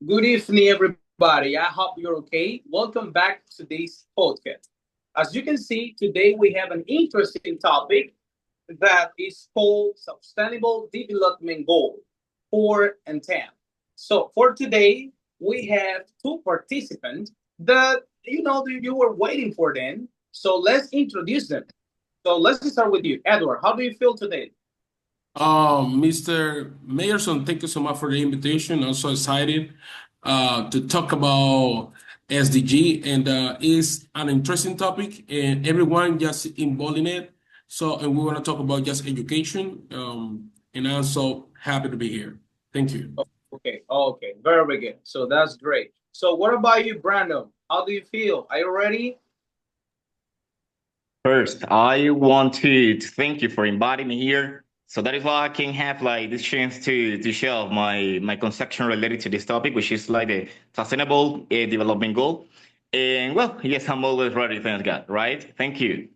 Good evening, everybody. I hope you're okay. Welcome back to this podcast. As you can see, today we have an interesting topic that is called Sustainable Development Goal 4 and 10. So, for today, we have two participants that you were waiting for them. So, let's introduce them. So, let's start with you, Edward. How do you feel today? Mr. Mayerson, thank you so much for the invitation. I'm so excited to talk about SDG, and it's an interesting topic, and everyone just involved in it. So, and we want to talk about just education, and I'm so happy to be here. Thank you. Okay, very good. So that's great. So what about you, Brandon? How do you feel? Are you ready? First, I want to thank you for inviting me here. So that is why I can have like this chance to share my conception related to this topic, which is like the sustainable development goal. And well, yes, I'm always ready. Thank God, right? Thank you.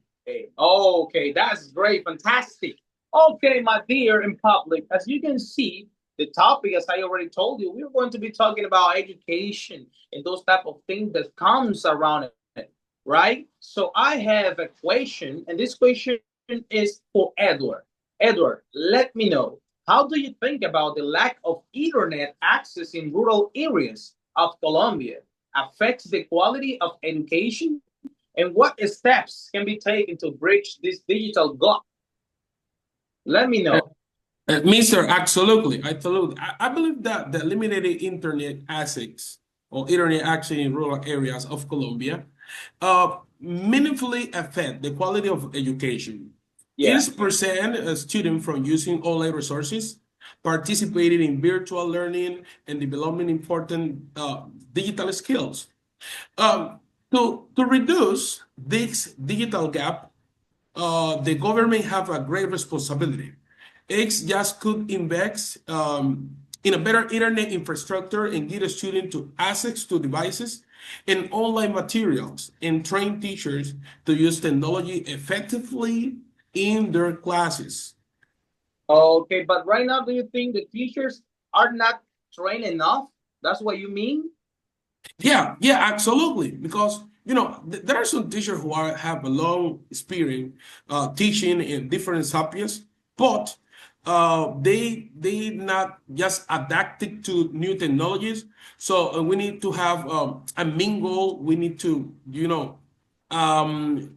Okay, that's great, fantastic. Okay, my dear in public, as you can see, the topic, as I already told you, we're going to be talking about education and those type of things that comes around it, right? So I have a question, and this question is for Edward. Edward, let me know, how do you think about the lack of internet access in rural areas of Colombia affects the quality of education? And what steps can be taken to bridge this digital gap? Let me Uh, know. Mr. Absolutely. I believe that the limited internet access or internet access in rural areas of Colombia meaningfully affect the quality of education. Yeah. 80% of students from using online resources, participating in virtual learning, and developing important digital skills. Um, to reduce this digital gap, the government have a great responsibility. X just could invest in a better internet infrastructure and give a student to access to devices and online materials and train teachers to use technology effectively in their classes. Okay, but right now, do you think the teachers are not trained enough? That's what you mean? Yeah, absolutely. Because there are some teachers who have a long experience teaching in different subjects, but they not just adapted to new technologies. So we need to have a mingle. We need to um,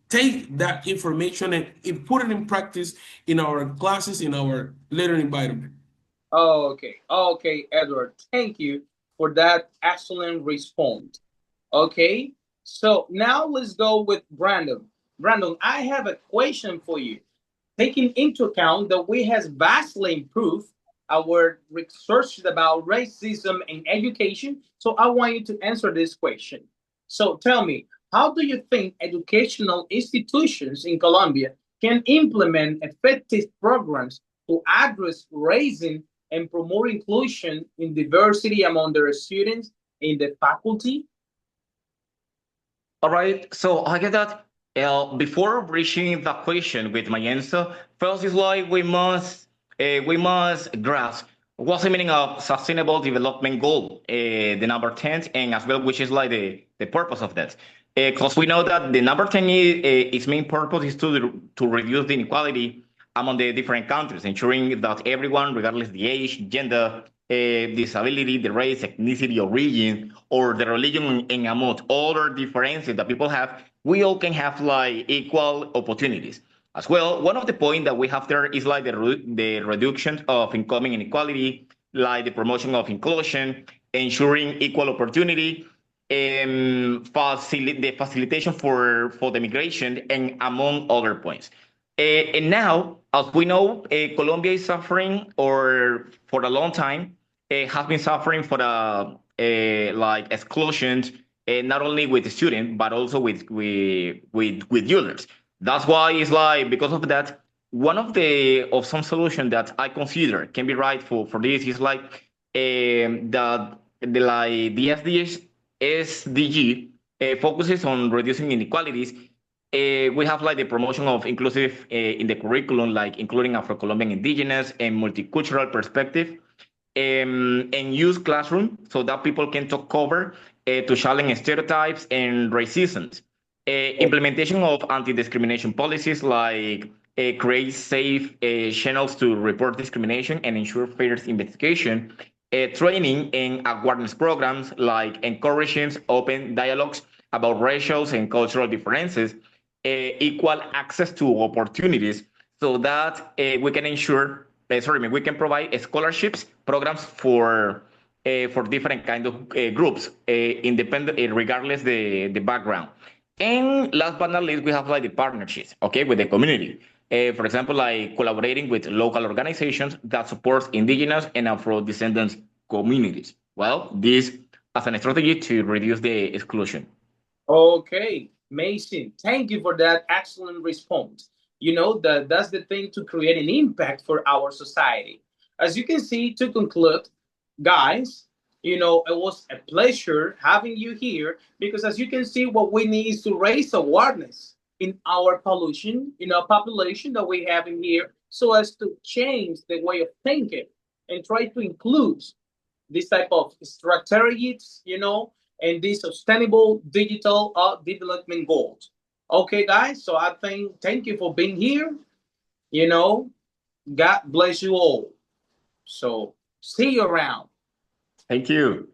take that information and put it in practice in our classes, in our learning environment. Okay, Edward. Thank you for that excellent response. Okay, so now let's go with Brandon. Brandon, I have a question for you. Taking into account that we has vastly improved our research about racism in education, so I want you to answer this question. So tell me, how do you think educational institutions in Colombia can implement effective programs to address racism and promote inclusion in diversity among their students in the faculty? All right. So I get that. Before reaching the question with my answer, first is like we must grasp what's the meaning of sustainable development goal, the number 10, and as well, which is like the purpose of that. Because we know that the number 10 its main purpose is to reduce the inequality among the different countries, ensuring that everyone, regardless the age, gender, disability, the race, ethnicity, origin, or the religion, and among other differences that people have, we all can have like equal opportunities. As well, one of the points that we have there is like the reduction of income inequality, like the promotion of inclusion, ensuring equal opportunity, the facilitation for the migration, and among other points. And now, as we know, Colombia is suffering, or for a long time, has been suffering for the like exclusions, not only with the student but also with users. That's why it's like because of that, one of some solution that I consider can be right for this is like the SDG focuses on reducing inequalities. We have like the promotion of inclusive in the curriculum, like including Afro-Colombian, indigenous, and multicultural perspective. and use classroom so that people can talk cover to challenge stereotypes and racism. Implementation of anti-discrimination policies like create safe channels to report discrimination and ensure fair investigation. Training and awareness programs like encouraging open dialogues about racial and cultural differences, equal access to opportunities, so that we can ensure, we can provide scholarships programs for different kind of groups, independent, regardless the background. And last but not least, we have like the partnerships, okay, with the community. For example, like collaborating with local organizations that support indigenous and Afro-descendants communities. Well, this as a strategy to reduce the exclusion. Okay, Mason, thank you for that excellent response. You know that that's the thing to create an impact for our society. As you can see, to conclude, guys, it was a pleasure having you here because as you can see, what we need is to raise awareness in our pollution, in our population that we have in here, so as to change the way of thinking and try to include this type of strategies, and these sustainable digital development goals. Okay, guys, so I think thank you for being here. You know, God bless you all. So see you around. Thank you.